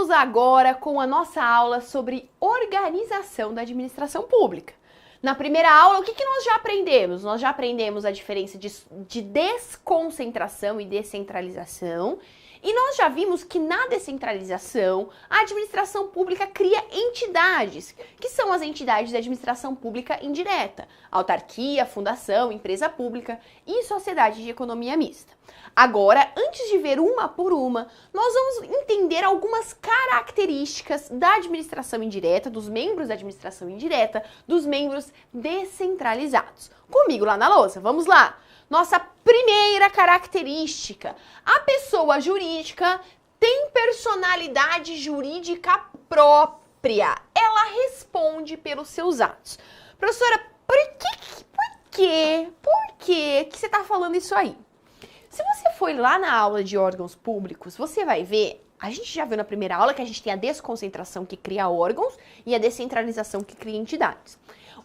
Vamos agora com a nossa aula sobre organização da administração pública. Na primeira aula, o que nós já aprendemos? Nós já aprendemos a diferença de desconcentração e descentralização. E nós já vimos que na descentralização, a administração pública cria entidades, que são as entidades da administração pública indireta, autarquia, fundação, empresa pública e sociedade de economia mista. Agora, antes de ver uma por uma, nós vamos entender algumas características da administração indireta, dos membros da administração indireta, dos membros descentralizados. Comigo lá na lousa, vamos lá! Nossa primeira característica, a pessoa jurídica tem personalidade jurídica própria. Ela responde pelos seus atos. Professora, por que você está falando isso aí? Se você for lá na aula de órgãos públicos, você vai ver, a gente já viu na primeira aula que a gente tem a desconcentração que cria órgãos e a descentralização que cria entidades.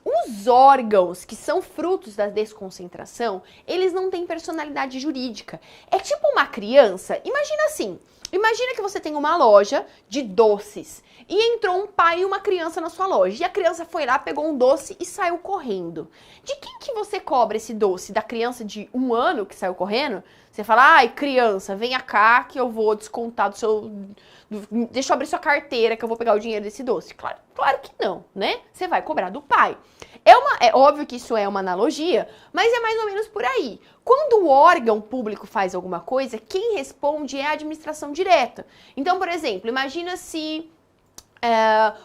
Os órgãos que são frutos da desconcentração, eles não têm personalidade jurídica. É tipo uma criança, imagina assim, imagina que você tem uma loja de doces e entrou um pai e uma criança na sua loja. E a criança foi lá, pegou um doce e saiu correndo. De quem que você cobra esse doce? Da criança de 1 ano que saiu correndo? Você fala, ai criança, venha cá que eu vou descontar do seu... Deixa eu abrir sua carteira que eu vou pegar o dinheiro desse doce. Claro que não, né? Você vai cobrar do pai. É óbvio que isso é uma analogia, mas é mais ou menos por aí. Quando o órgão público faz alguma coisa, quem responde é a administração direta. Então, por exemplo, imagina se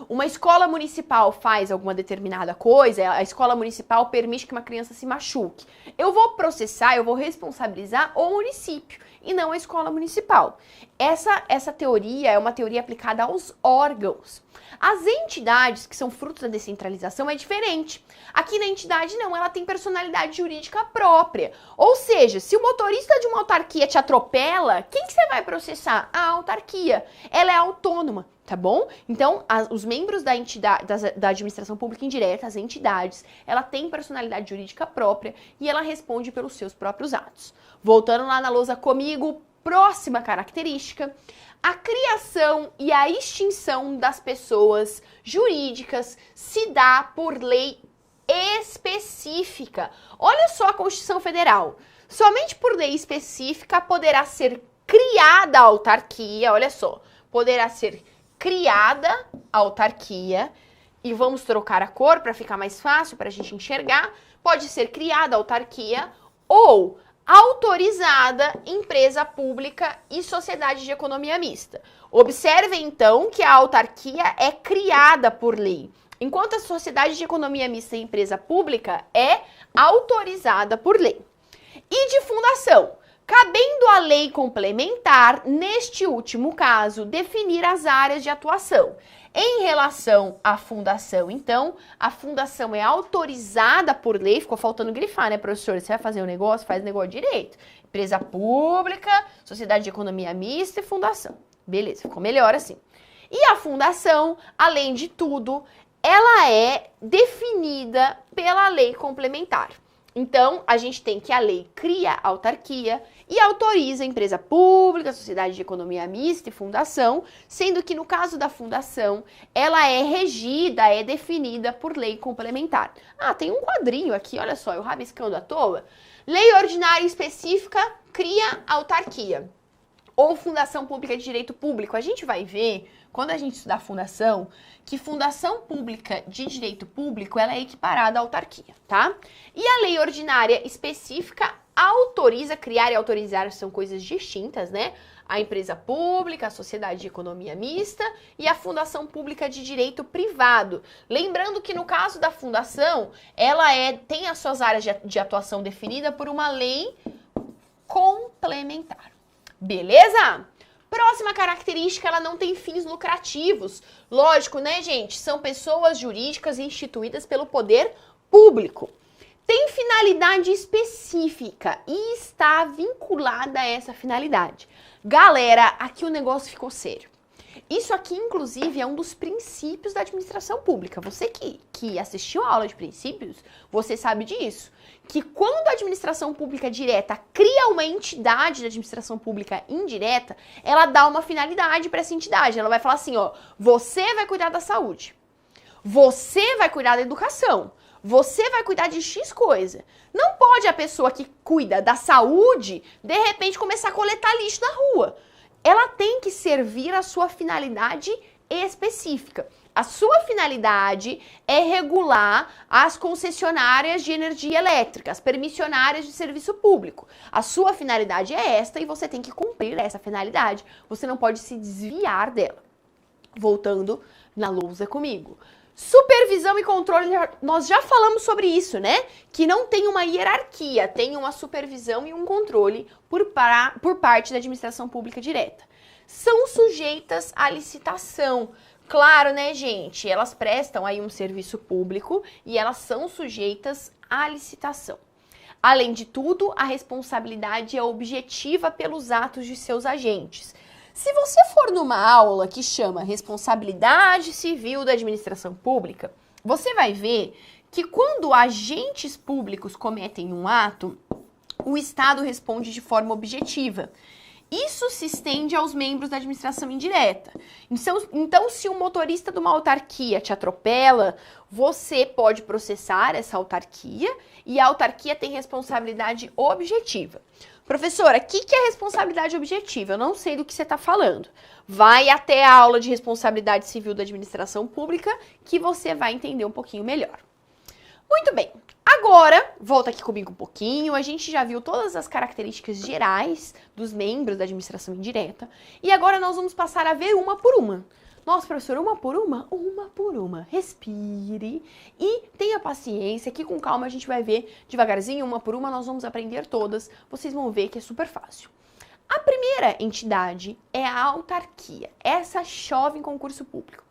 uma escola municipal faz alguma determinada coisa, a escola municipal permite que uma criança se machuque. Eu vou processar, eu vou responsabilizar o município e não a escola municipal. Essa teoria é uma teoria aplicada aos órgãos. As entidades que são frutos da descentralização é diferente. Aqui na entidade não, ela tem personalidade jurídica própria. Ou seja, se o motorista de uma autarquia te atropela, quem que você vai processar? A autarquia. Ela é autônoma, tá bom? Então, os membros da entidade, da administração pública indireta, as entidades, ela tem personalidade jurídica própria e ela responde pelos seus próprios atos. Voltando lá na lousa comigo, próxima característica, a criação e a extinção das pessoas jurídicas se dá por lei específica. Olha só a Constituição Federal. Somente por lei específica poderá ser criada a autarquia, olha só, poderá ser criada a autarquia, e vamos trocar a cor para ficar mais fácil para a gente enxergar, pode ser criada a autarquia ou autorizada empresa pública e sociedade de economia mista. Observe então que a autarquia é criada por lei, enquanto a sociedade de economia mista e empresa pública é autorizada por lei. E de fundação, cabendo à lei complementar, neste último caso, definir as áreas de atuação. Em relação à fundação, então, a fundação é autorizada por lei, ficou faltando grifar, né, professor? Você vai fazer um negócio, faz o negócio direito. Empresa pública, sociedade de economia mista e fundação. Beleza, ficou melhor assim. E a fundação, além de tudo, ela é definida pela lei complementar. Então, a gente tem que a lei cria a autarquia e autoriza a empresa pública, sociedade de economia mista e fundação, sendo que no caso da fundação, ela é regida, é definida por lei complementar. Ah, tem um quadrinho aqui, olha só, eu rabiscando à toa. Lei ordinária específica cria autarquia ou fundação pública de direito público. A gente vai ver, quando a gente estudar fundação, que fundação pública de direito público, ela é equiparada à autarquia, tá? E a lei ordinária específica autoriza, criar e autorizar são coisas distintas, né? A empresa pública, a sociedade de economia mista e a fundação pública de direito privado. Lembrando que no caso da fundação, ela tem as suas áreas de atuação definida por uma lei complementar. Beleza? Próxima característica, ela não tem fins lucrativos. Lógico, né, gente? São pessoas jurídicas instituídas pelo poder público. Tem finalidade específica e está vinculada a essa finalidade. Galera, aqui o negócio ficou sério. Isso aqui, inclusive, é um dos princípios da administração pública. Você que assistiu a aula de princípios, você sabe disso. Que quando a administração pública direta cria uma entidade da administração pública indireta, ela dá uma finalidade para essa entidade. Ela vai falar assim, ó, você vai cuidar da saúde, você vai cuidar da educação, você vai cuidar de X coisa. Não pode a pessoa que cuida da saúde, de repente, começar a coletar lixo na rua. Ela tem que servir a sua finalidade específica. A sua finalidade é regular as concessionárias de energia elétrica, as permissionárias de serviço público. A sua finalidade é esta e você tem que cumprir essa finalidade. Você não pode se desviar dela. Voltando na lousa comigo. Supervisão e controle, nós já falamos sobre isso, né? Que não tem uma hierarquia, tem uma supervisão e um controle por parte da administração pública direta. São sujeitas à licitação. Claro, né, gente? Elas prestam aí um serviço público e elas são sujeitas à licitação. Além de tudo, a responsabilidade é objetiva pelos atos de seus agentes. Se você for numa aula que chama Responsabilidade Civil da Administração Pública, você vai ver que quando agentes públicos cometem um ato, o Estado responde de forma objetiva. Isso se estende aos membros da administração indireta. Então, se um motorista de uma autarquia te atropela, você pode processar essa autarquia e a autarquia tem responsabilidade objetiva. Professora, o que é responsabilidade objetiva? Eu não sei do que você está falando. Vai até a aula de responsabilidade civil da administração pública que você vai entender um pouquinho melhor. Muito bem, agora, volta aqui comigo um pouquinho, a gente já viu todas as características gerais dos membros da administração indireta e agora nós vamos passar a ver uma por uma. Nossa, professora, uma por uma? Uma por uma. Respire e tenha paciência, que com calma a gente vai ver devagarzinho, uma por uma, nós vamos aprender todas, vocês vão ver que é super fácil. A primeira entidade é a autarquia, essa chove em concurso público.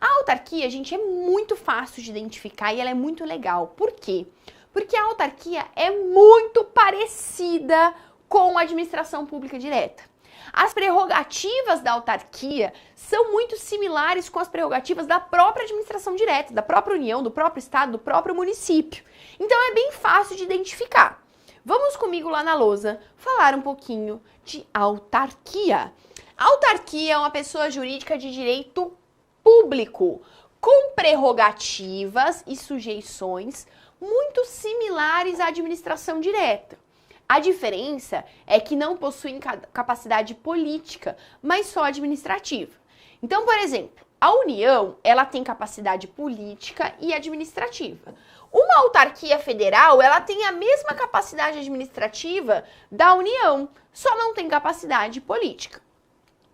A autarquia, gente, é muito fácil de identificar e ela é muito legal. Por quê? Porque a autarquia é muito parecida com a administração pública direta. As prerrogativas da autarquia são muito similares com as prerrogativas da própria administração direta, da própria União, do próprio Estado, do próprio município. Então é bem fácil de identificar. Vamos comigo lá na lousa falar um pouquinho de autarquia. A autarquia é uma pessoa jurídica de direito público, com prerrogativas e sujeições muito similares à administração direta. A diferença é que não possuem capacidade política, mas só administrativa. Então, por exemplo, a União, ela tem capacidade política e administrativa. Uma autarquia federal, ela tem a mesma capacidade administrativa da União, só não tem capacidade política.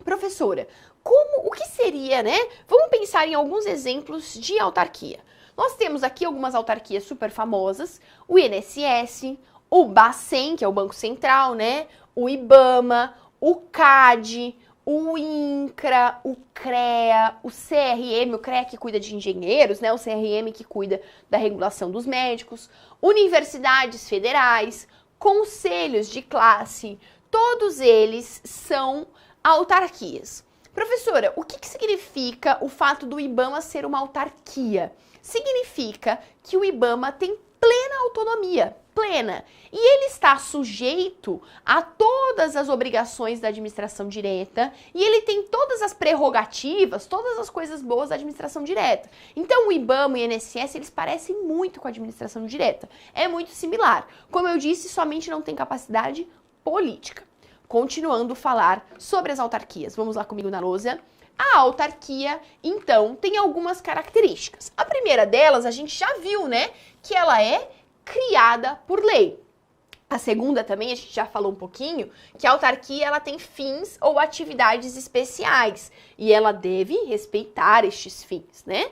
Professora, o que seria, né? Vamos pensar em alguns exemplos de autarquia. Nós temos aqui algumas autarquias super famosas, o INSS, o Bacen, que é o Banco Central, né? O IBAMA, o CAD, o INCRA, o CREA, o CRM, o CREA que cuida de engenheiros, né? O CRM que cuida da regulação dos médicos, universidades federais, conselhos de classe, todos eles são autarquias. Professora, o que significa o fato do IBAMA ser uma autarquia? Significa que o IBAMA tem plena autonomia, plena, e ele está sujeito a todas as obrigações da administração direta e ele tem todas as prerrogativas, todas as coisas boas da administração direta. Então o IBAMA e o INSS, eles parecem muito com a administração direta, é muito similar. Como eu disse, somente não tem capacidade política. Continuando a falar sobre as autarquias, vamos lá comigo na lousa. A autarquia, então, tem algumas características. A primeira delas, a gente já viu, né, que ela é criada por lei. A segunda também, a gente já falou um pouquinho, que a autarquia, ela tem fins ou atividades especiais e ela deve respeitar estes fins, né?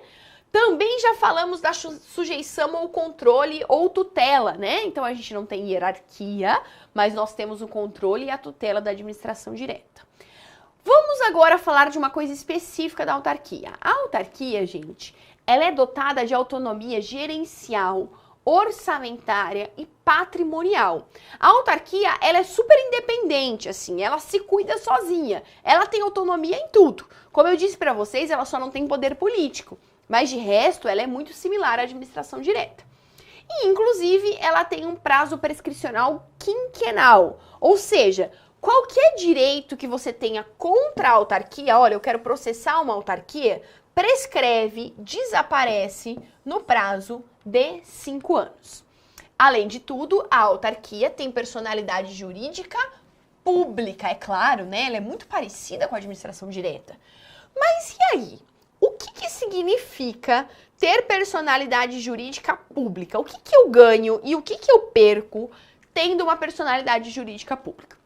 Também já falamos da sujeição ou controle ou tutela, né? Então a gente não tem hierarquia, mas nós temos o controle e a tutela da administração direta. Vamos agora falar de uma coisa específica da autarquia. A autarquia, gente, ela é dotada de autonomia gerencial, orçamentária e patrimonial. A autarquia, ela é super independente, assim, ela se cuida sozinha, ela tem autonomia em tudo. Como eu disse para vocês, ela só não tem poder político, mas de resto ela é muito similar à administração direta. E, inclusive, ela tem um prazo prescricional quinquenal, ou seja, qualquer direito que você tenha contra a autarquia, olha, eu quero processar uma autarquia, prescreve, desaparece no prazo de 5 anos. Além de tudo, a autarquia tem personalidade jurídica pública, é claro, né? Ela é muito parecida com a administração direta. Mas e aí? O que significa ter personalidade jurídica pública? O que eu ganho e o que eu perco tendo uma personalidade jurídica pública?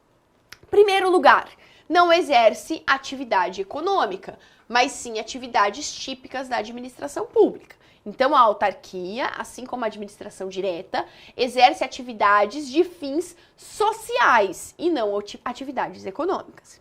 Primeiro lugar, não exerce atividade econômica, mas sim atividades típicas da administração pública. Então, a autarquia, assim como a administração direta, exerce atividades de fins sociais e não atividades econômicas.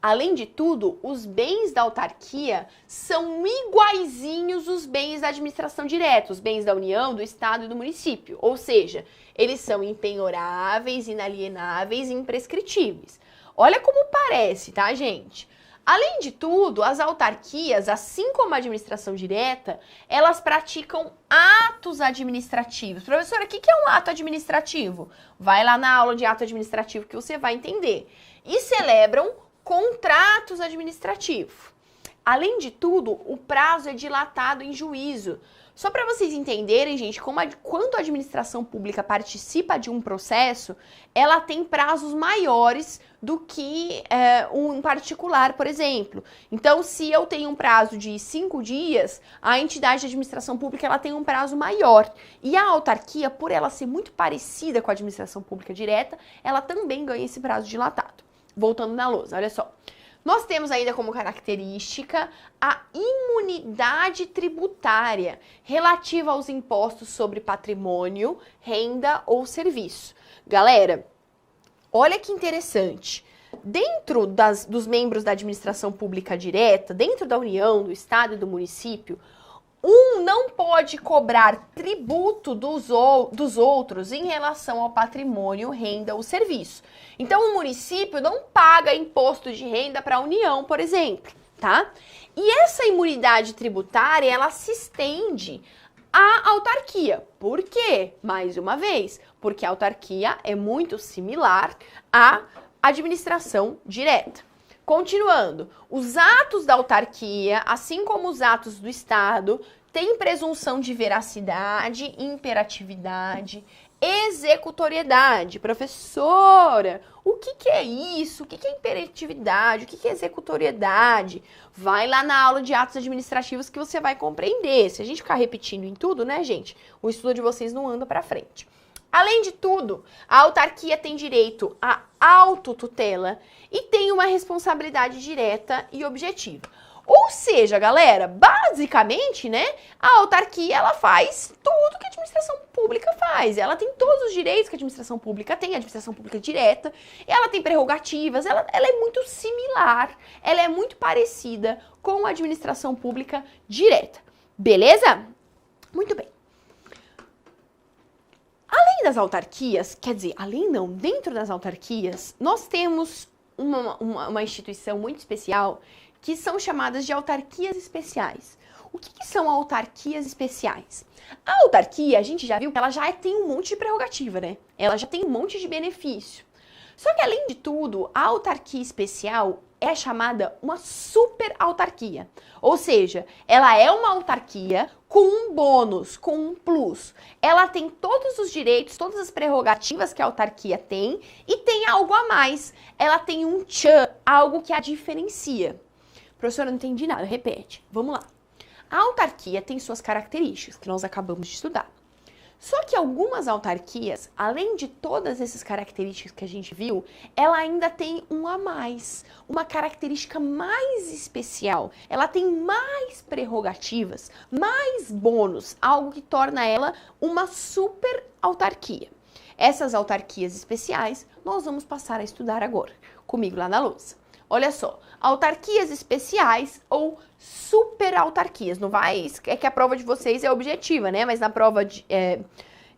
Além de tudo, os bens da autarquia são iguaizinhos os bens da administração direta, os bens da União, do Estado e do município. Ou seja, eles são impenhoráveis, inalienáveis e imprescritíveis. Olha como parece, tá, gente? Além de tudo, as autarquias, assim como a administração direta, elas praticam atos administrativos. Professora, o que é um ato administrativo? Vai lá na aula de ato administrativo que você vai entender. E celebram contratos administrativos. Além de tudo, o prazo é dilatado em juízo. Só para vocês entenderem, gente, quando a administração pública participa de um processo, ela tem prazos maiores do que um particular, por exemplo. Então, se eu tenho um prazo de 5 dias, a entidade de administração pública ela tem um prazo maior. E a autarquia, por ela ser muito parecida com a administração pública direta, ela também ganha esse prazo dilatado. Voltando na lousa, olha só. Nós temos ainda como característica a imunidade tributária relativa aos impostos sobre patrimônio, renda ou serviço. Galera, olha que interessante. Dentro dos membros da administração pública direta, dentro da União, do Estado e do município, um não pode cobrar tributo dos outros em relação ao patrimônio, renda ou serviço. Então, o município não paga imposto de renda para a União, por exemplo, tá? E essa imunidade tributária, ela se estende à autarquia. Por quê? Mais uma vez, porque a autarquia é muito similar à administração direta. Continuando, os atos da autarquia, assim como os atos do Estado, têm presunção de veracidade, imperatividade, executoriedade. Professora, o que é isso? O que é imperatividade? O que é executoriedade? Vai lá na aula de atos administrativos que você vai compreender. Se a gente ficar repetindo em tudo, né, gente? O estudo de vocês não anda para frente. Além de tudo, a autarquia tem direito à autotutela e tem uma responsabilidade direta e objetiva. Ou seja, galera, basicamente, né, a autarquia, ela faz tudo que a administração pública faz. Ela tem todos os direitos que a administração pública tem, a administração pública direta, ela tem prerrogativas, ela é muito similar, ela é muito parecida com a administração pública direta. Beleza? Muito bem. Além das autarquias, quer dizer, além não, dentro das autarquias, nós temos uma instituição muito especial que são chamadas de autarquias especiais. O que são autarquias especiais? A autarquia, a gente já viu que ela já tem um monte de prerrogativa, né? Ela já tem um monte de benefício. Só que, além de tudo, a autarquia especial é chamada uma super autarquia. Ou seja, ela é uma autarquia com um bônus, com um plus. Ela tem todos os direitos, todas as prerrogativas que a autarquia tem e tem algo a mais. Ela tem um tchan, algo que a diferencia. Professora, não entendi nada, repete. Vamos lá. A autarquia tem suas características, que nós acabamos de estudar. Só que algumas autarquias, além de todas essas características que a gente viu, ela ainda tem um a mais, uma característica mais especial. Ela tem mais prerrogativas, mais bônus, algo que torna ela uma super autarquia. Essas autarquias especiais nós vamos passar a estudar agora, comigo lá na lousa. Olha só, autarquias especiais ou superautarquias. Não vai, é que a prova de vocês é objetiva, né? Mas na prova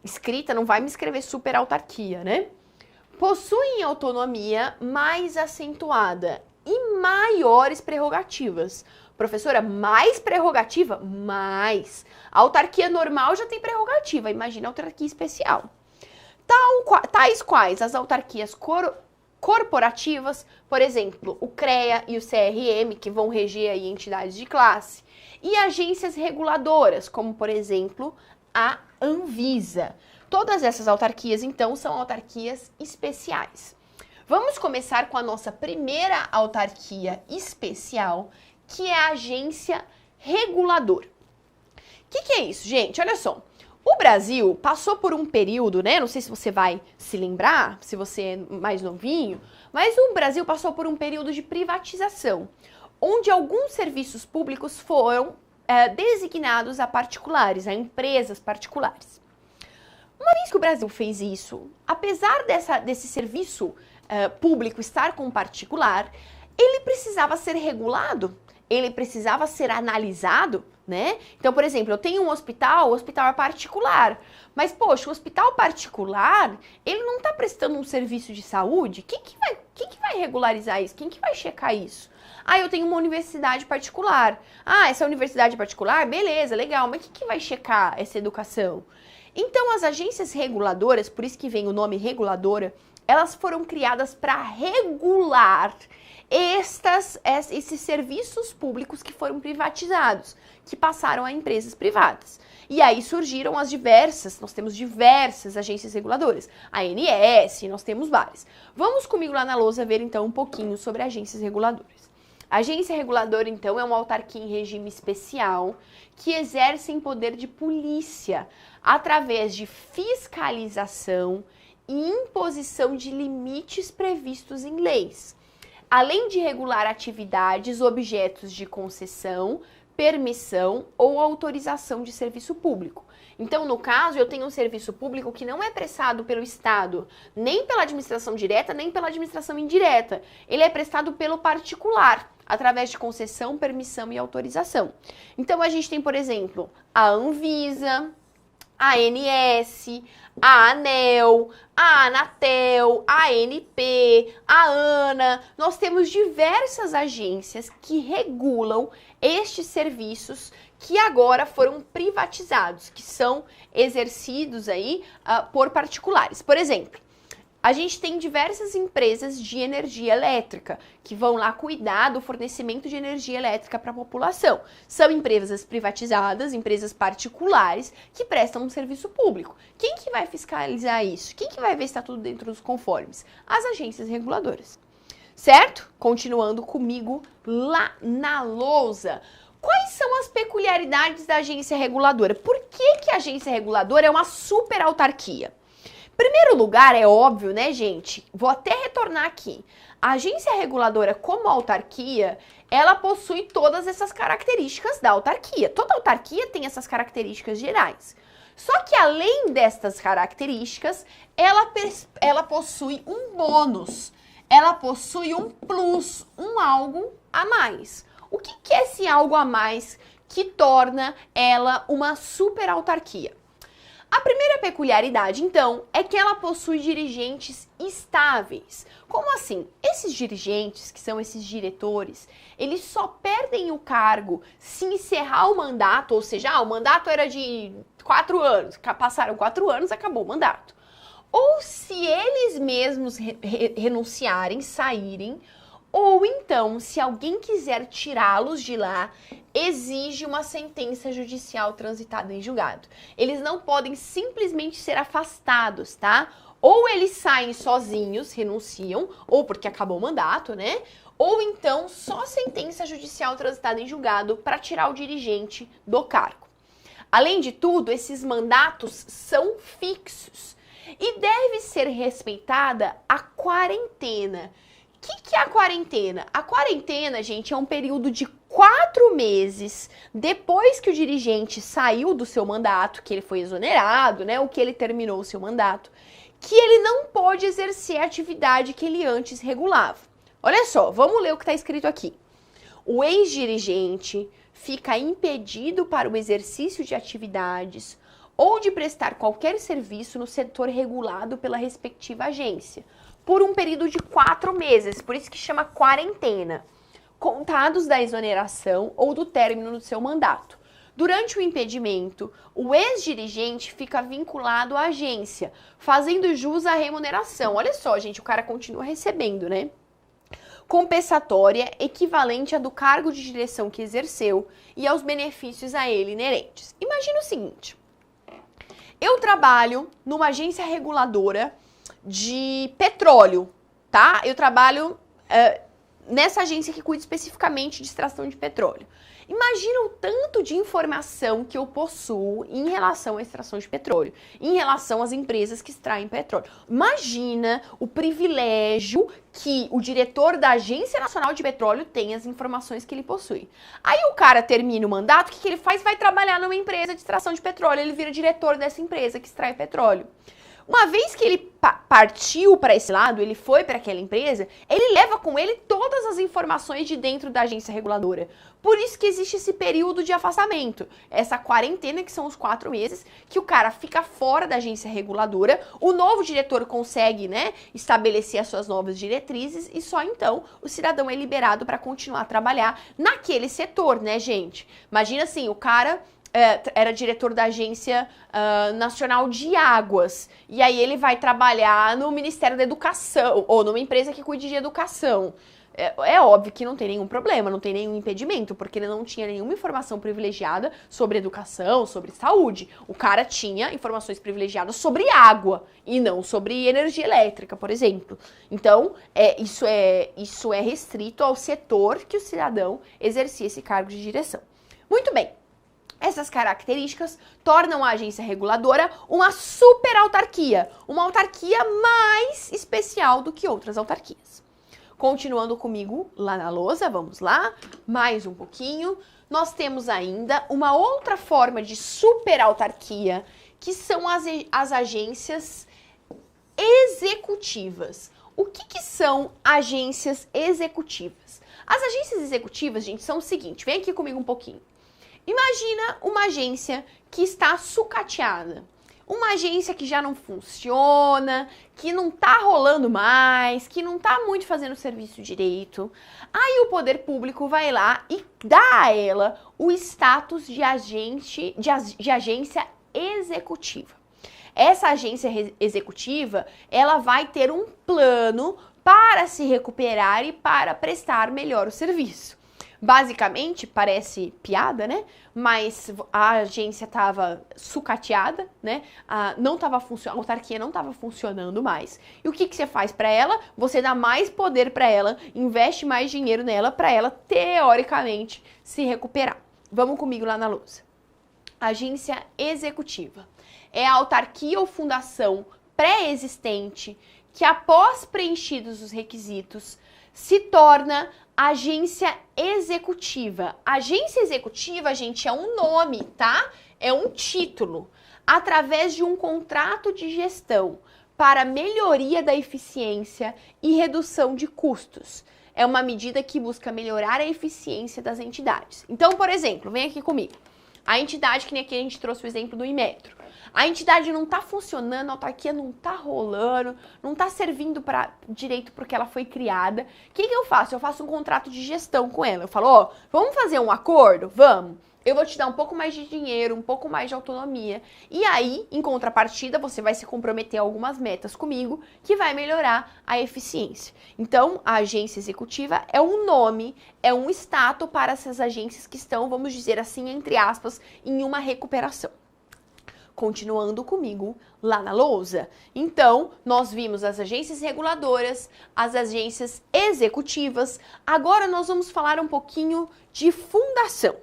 escrita, não vai me escrever super autarquia, né? Possuem autonomia mais acentuada e maiores prerrogativas. Professora, mais prerrogativa? Mais. A autarquia normal já tem prerrogativa, imagina a autarquia especial. Tais quais as autarquias corporativas, por exemplo, o CREA e o CRM, que vão reger aí entidades de classe, e agências reguladoras, como por exemplo a Anvisa. Todas essas autarquias, então, são autarquias especiais. Vamos começar com a nossa primeira autarquia especial, que é a agência reguladora. O que é isso, gente? Olha só. O Brasil passou por um período, né? Não sei se você vai se lembrar, se você é mais novinho, mas o Brasil passou por um período de privatização, onde alguns serviços públicos foram designados a particulares, a empresas particulares. Uma vez que o Brasil fez isso, apesar desse serviço público estar com particular, ele precisava ser regulado, ele precisava ser analisado, né? Então, por exemplo, eu tenho um hospital, o hospital é particular, mas, poxa, o hospital particular, ele não está prestando um serviço de saúde? Quem que vai regularizar isso? Quem que vai checar isso? Ah, eu tenho uma universidade particular. Ah, essa universidade particular, beleza, legal, mas quem que vai checar essa educação? Então, as agências reguladoras, por isso que vem o nome reguladora, elas foram criadas para regular esses serviços públicos que foram privatizados, que passaram a empresas privadas. E aí surgiram nós temos diversas agências reguladoras. A ANS, nós temos várias. Vamos comigo lá na lousa ver então um pouquinho sobre agências reguladoras. A agência reguladora, então, é uma autarquia em regime especial que exerce poder de polícia através de fiscalização e imposição de limites previstos em leis, além de regular atividades objetos de concessão, permissão ou autorização de serviço público. Então, no caso, eu tenho um serviço público que não é prestado pelo Estado, nem pela administração direta, nem pela administração indireta. Ele é prestado pelo particular, através de concessão, permissão e autorização. Então, a gente tem, por exemplo, a Anvisa, a ANS, a ANEEL, a Anatel, a ANP, a ANA. Nós temos diversas agências que regulam estes serviços que agora foram privatizados, que são exercidos aí por particulares. Por exemplo, a gente tem diversas empresas de energia elétrica que vão lá cuidar do fornecimento de energia elétrica para a população. São empresas privatizadas, empresas particulares que prestam um serviço público. Quem que vai fiscalizar isso? Quem que vai ver se está tudo dentro dos conformes? As agências reguladoras. Certo? Continuando comigo lá na lousa. Quais são as peculiaridades da agência reguladora? Por que a agência reguladora é uma super autarquia? Primeiro lugar, é óbvio, né, gente? Vou até retornar aqui. A agência reguladora, como autarquia, ela possui todas essas características da autarquia. Toda autarquia tem essas características gerais. Só que além destas características, ela possui um bônus. Ela possui um plus, um algo a mais. O que é esse algo a mais que torna ela uma super autarquia? A primeira peculiaridade, então, é que ela possui dirigentes estáveis. Como assim? Esses dirigentes, que são esses diretores, eles só perdem o cargo se encerrar o mandato, ou seja, o mandato era de 4 anos, passaram 4 anos, acabou o mandato. Ou se eles mesmos renunciarem, saírem, ou então, se alguém quiser tirá-los de lá, exige uma sentença judicial transitada em julgado. Eles não podem simplesmente ser afastados, tá? Ou eles saem sozinhos, renunciam, ou porque acabou o mandato, né? Ou então, só sentença judicial transitada em julgado para tirar o dirigente do cargo. Além de tudo, esses mandatos são fixos e deve ser respeitada a quarentena. O que é a quarentena? A quarentena, gente, é um período de 4 meses depois que o dirigente saiu do seu mandato, que ele foi exonerado, né, ou que ele terminou o seu mandato, que ele não pode exercer a atividade que ele antes regulava. Olha só, vamos ler o que está escrito aqui. O ex-dirigente fica impedido para o exercício de atividades ou de prestar qualquer serviço no setor regulado pela respectiva agência, por um período de 4 meses, por isso que chama quarentena, contados da exoneração ou do término do seu mandato. Durante o impedimento, o ex-dirigente fica vinculado à agência, fazendo jus à remuneração. Olha só, gente, o cara continua recebendo, né? Compensatória equivalente à do cargo de direção que exerceu e aos benefícios a ele inerentes. Imagina o seguinte, eu trabalho numa agência reguladora de petróleo, tá? Eu trabalho nessa agência que cuida especificamente de extração de petróleo. Imagina o tanto de informação que eu possuo em relação à extração de petróleo, em relação às empresas que extraem petróleo. Imagina o privilégio que o diretor da Agência Nacional de Petróleo tem as informações que ele possui. Aí o cara termina o mandato, o que ele faz? Vai trabalhar numa empresa de extração de petróleo, ele vira diretor dessa empresa que extrai petróleo. Uma vez que ele partiu para esse lado, ele foi para aquela empresa, ele leva com ele todas as informações de dentro da agência reguladora. Por isso que existe esse período de afastamento, essa quarentena, que são os 4 meses, que o cara fica fora da agência reguladora, o novo diretor consegue, né, estabelecer as suas novas diretrizes e só então o cidadão é liberado para continuar a trabalhar naquele setor, né, gente? Imagina assim, o cara era diretor da Agência Nacional de Águas, e aí ele vai trabalhar no Ministério da Educação, ou numa empresa que cuide de educação. É óbvio que não tem nenhum problema, não tem nenhum impedimento, porque ele não tinha nenhuma informação privilegiada sobre educação, sobre saúde. O cara tinha informações privilegiadas sobre água, e não sobre energia elétrica, por exemplo. Então, isso é restrito ao setor que o cidadão exercia esse cargo de direção. Muito bem. Essas características tornam a agência reguladora uma super autarquia, uma autarquia mais especial do que outras autarquias. Continuando comigo lá na lousa, vamos lá, mais um pouquinho. Nós temos ainda uma outra forma de super autarquia, que são as agências executivas. O que são agências executivas? As agências executivas, gente, são o seguinte, vem aqui comigo um pouquinho. Imagina uma agência que está sucateada, uma agência que já não funciona, que não tá rolando mais, que não tá muito fazendo o serviço direito. Aí o poder público vai lá e dá a ela o status de agência executiva. Essa agência executiva, ela vai ter um plano para se recuperar e para prestar melhor o serviço. Basicamente, parece piada, né? Mas a agência estava sucateada, né? A autarquia não estava funcionando mais. E o que você faz para ela? Você dá mais poder para ela, investe mais dinheiro nela para ela, teoricamente, se recuperar. Vamos comigo lá na lousa. Agência executiva. É a autarquia ou fundação pré-existente que, após preenchidos os requisitos, se torna agência executiva. Agência executiva, gente, é um nome, tá? É um título. Através de um contrato de gestão para melhoria da eficiência e redução de custos. É uma medida que busca melhorar a eficiência das entidades. Então, por exemplo, vem aqui comigo. A entidade, que nem aqui a gente trouxe o exemplo do Inmetro. A entidade não está funcionando, a autarquia não está rolando, não está servindo direito porque ela foi criada. O que eu faço? Eu faço um contrato de gestão com ela. Eu falo, ó, vamos fazer um acordo? Vamos. Eu vou te dar um pouco mais de dinheiro, um pouco mais de autonomia. E aí, em contrapartida, você vai se comprometer a algumas metas comigo que vai melhorar a eficiência. Então, a agência executiva é um nome, é um status para essas agências que estão, vamos dizer assim, entre aspas, em uma recuperação. Continuando comigo lá na lousa. Então, nós vimos as agências reguladoras, as agências executivas. Agora nós vamos falar um pouquinho de fundação.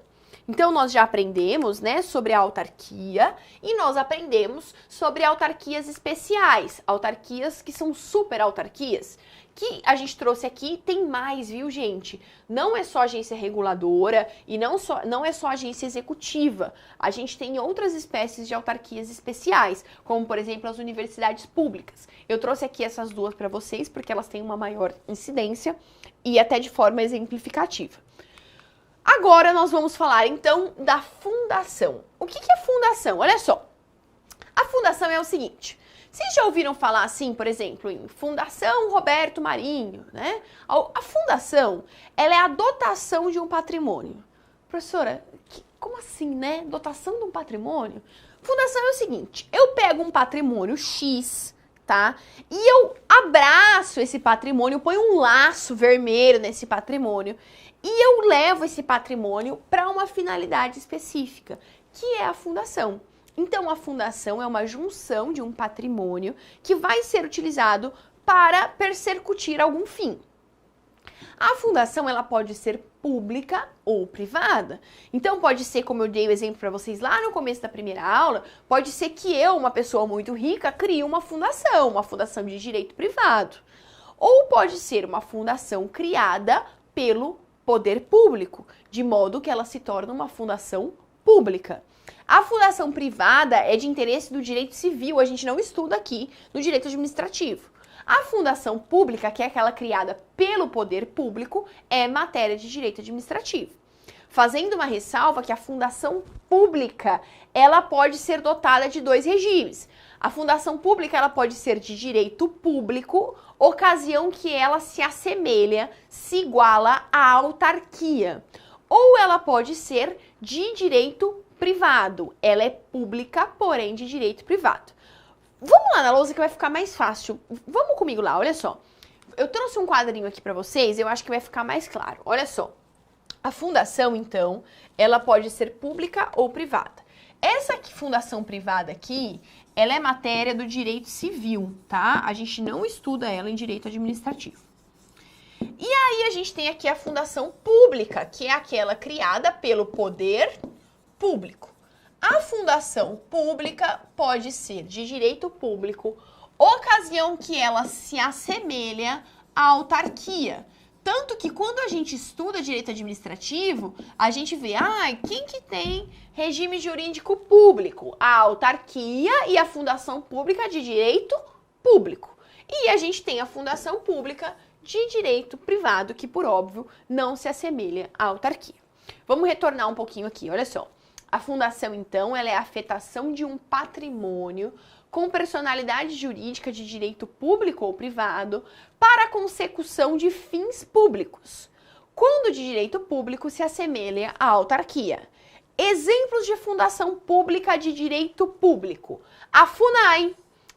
Então, nós já aprendemos, né, sobre a autarquia e nós aprendemos sobre autarquias especiais, autarquias que são super autarquias, que a gente trouxe aqui. Tem mais, viu, gente? Não é só agência reguladora e não é só agência executiva. A gente tem outras espécies de autarquias especiais, como, por exemplo, as universidades públicas. Eu trouxe aqui essas duas para vocês porque elas têm uma maior incidência e até de forma exemplificativa. Agora nós vamos falar, então, da fundação. O que é fundação? Olha só. fundação é o seguinte, vocês já ouviram falar assim, por exemplo, em Fundação Roberto Marinho, né? A fundação, ela é a dotação de um patrimônio. Professora, como assim, né? Dotação de um patrimônio? Fundação é o seguinte, eu pego um patrimônio X, tá? E eu abraço esse patrimônio, ponho um laço vermelho nesse patrimônio e eu levo esse patrimônio para uma finalidade específica, que é a fundação. Então, a fundação é uma junção de um patrimônio que vai ser utilizado para persecutir algum fim. A fundação, ela pode ser pública ou privada. Então, pode ser, como eu dei o exemplo para vocês lá no começo da primeira aula, pode ser que eu, uma pessoa muito rica, crie uma fundação de direito privado. Ou pode ser uma fundação criada pelo poder público, de modo que ela se torna uma fundação pública. A fundação privada é de interesse do direito civil, a gente não estuda aqui no direito administrativo. A fundação pública, que é aquela criada pelo poder público, é matéria de direito administrativo. Fazendo uma ressalva que a fundação pública, ela pode ser dotada de dois regimes. A fundação pública, ela pode ser de direito público, ocasião que ela se assemelha, se iguala à autarquia. Ou ela pode ser de direito privado. Ela é pública, porém de direito privado. Vamos lá na lousa que vai ficar mais fácil. Vamos comigo lá, olha só. Eu trouxe um quadrinho aqui para vocês, eu acho que vai ficar mais claro. Olha só. A fundação, então, ela pode ser pública ou privada. Essa fundação privada aqui, ela é matéria do direito civil, tá? A gente não estuda ela em direito administrativo. E aí a gente tem aqui a fundação pública, que é aquela criada pelo poder público. A fundação pública pode ser de direito público, ocasião que ela se assemelha à autarquia. Tanto que quando a gente estuda direito administrativo, a gente vê, quem que tem regime jurídico público? A autarquia e a fundação pública de direito público. E a gente tem a fundação pública de direito privado, que por óbvio não se assemelha à autarquia. Vamos retornar um pouquinho aqui, olha só. A fundação, então, ela é a afetação de um patrimônio com personalidade jurídica de direito público ou privado para a consecução de fins públicos, quando de direito público se assemelha à autarquia. Exemplos de fundação pública de direito público: a FUNAI,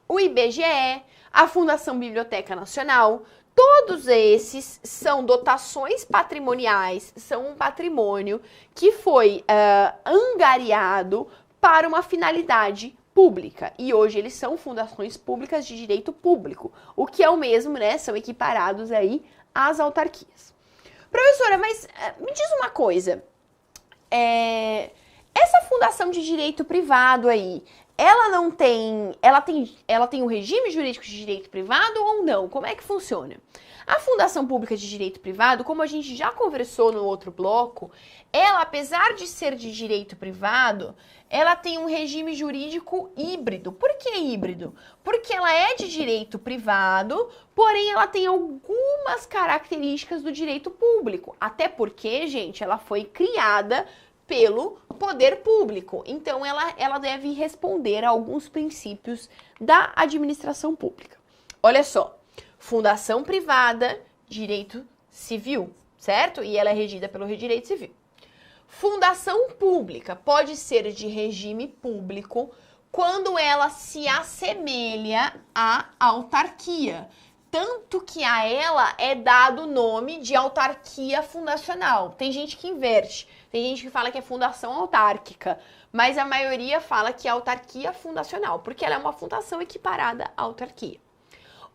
o IBGE, a Fundação Biblioteca Nacional. Todos esses são dotações patrimoniais, são um patrimônio que foi angariado para uma finalidade pública. E hoje eles são fundações públicas de direito público, o que é o mesmo, né? São equiparados aí às autarquias. Professora, mas me diz uma coisa, essa fundação de direito privado aí, ela tem um regime jurídico de direito privado ou não? Como é que funciona? A fundação pública de direito privado, como a gente já conversou no outro bloco, ela, apesar de ser de direito privado, ela tem um regime jurídico híbrido. Por que híbrido? Porque ela é de direito privado, porém ela tem algumas características do direito público. Até porque, gente, ela foi criada pelo poder público. Então, ela deve responder a alguns princípios da administração pública. Olha só, fundação privada, direito civil, certo? E ela é regida pelo direito civil. Fundação pública pode ser de regime público quando ela se assemelha à autarquia. Tanto que a ela é dado o nome de autarquia fundacional. Tem gente que inverte, tem gente que fala que é fundação autárquica, mas a maioria fala que é autarquia fundacional, porque ela é uma fundação equiparada à autarquia.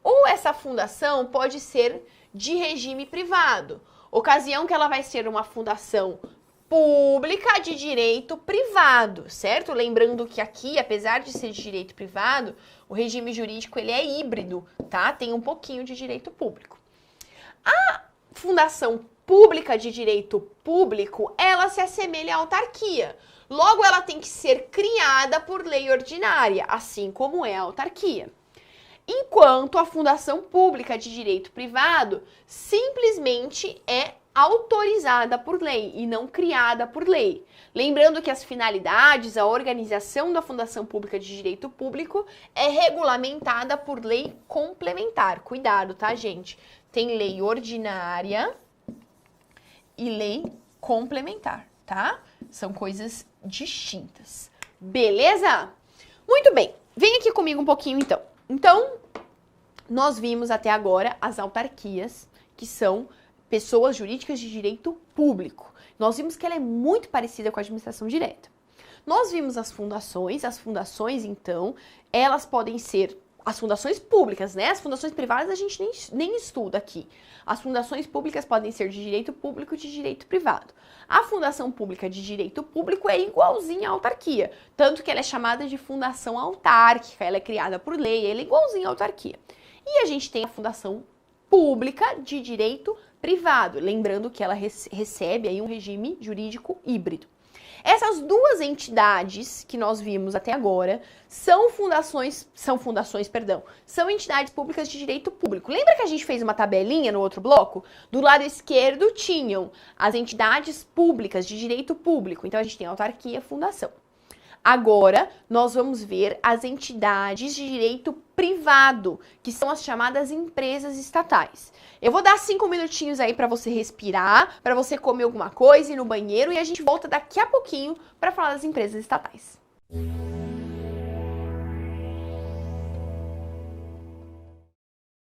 Ou essa fundação pode ser de regime privado, ocasião que ela vai ser uma fundação pública de direito privado, certo? Lembrando que aqui, apesar de ser de direito privado, o regime jurídico ele é híbrido, tá? Tem um pouquinho de direito público. A fundação pública de direito público, ela se assemelha à autarquia. Logo, ela tem que ser criada por lei ordinária, assim como é a autarquia. enquanto a fundação pública de direito privado simplesmente é autorizada por lei e não criada por lei. Lembrando que as finalidades, a organização da fundação pública de direito público é regulamentada por lei complementar. Cuidado, tá, gente? Tem lei ordinária e lei complementar, tá? São coisas distintas. Beleza? Muito bem. Vem aqui comigo um pouquinho, então. Então, nós vimos até agora as autarquias, que são pessoas jurídicas de direito público. Nós vimos que ela é muito parecida com a administração direta. Nós vimos as fundações, então, elas podem ser as fundações públicas, né? As fundações privadas a gente nem estuda aqui. As fundações públicas podem ser de direito público e de direito privado. A fundação pública de direito público é igualzinha à autarquia, tanto que ela é chamada de fundação autárquica, ela é criada por lei, ela é igualzinha à autarquia. E a gente tem a fundação pública de direito privado, lembrando que ela recebe aí um regime jurídico híbrido. Essas duas entidades que nós vimos até agora são entidades públicas de direito público. Lembra que a gente fez uma tabelinha no outro bloco? Do lado esquerdo tinham as entidades públicas de direito público. Então a gente tem autarquia, fundação. Agora, nós vamos ver as entidades de direito privado, que são as chamadas empresas estatais. Eu vou dar 5 minutinhos aí para você respirar, para você comer alguma coisa, ir no banheiro, e a gente volta daqui a pouquinho para falar das empresas estatais.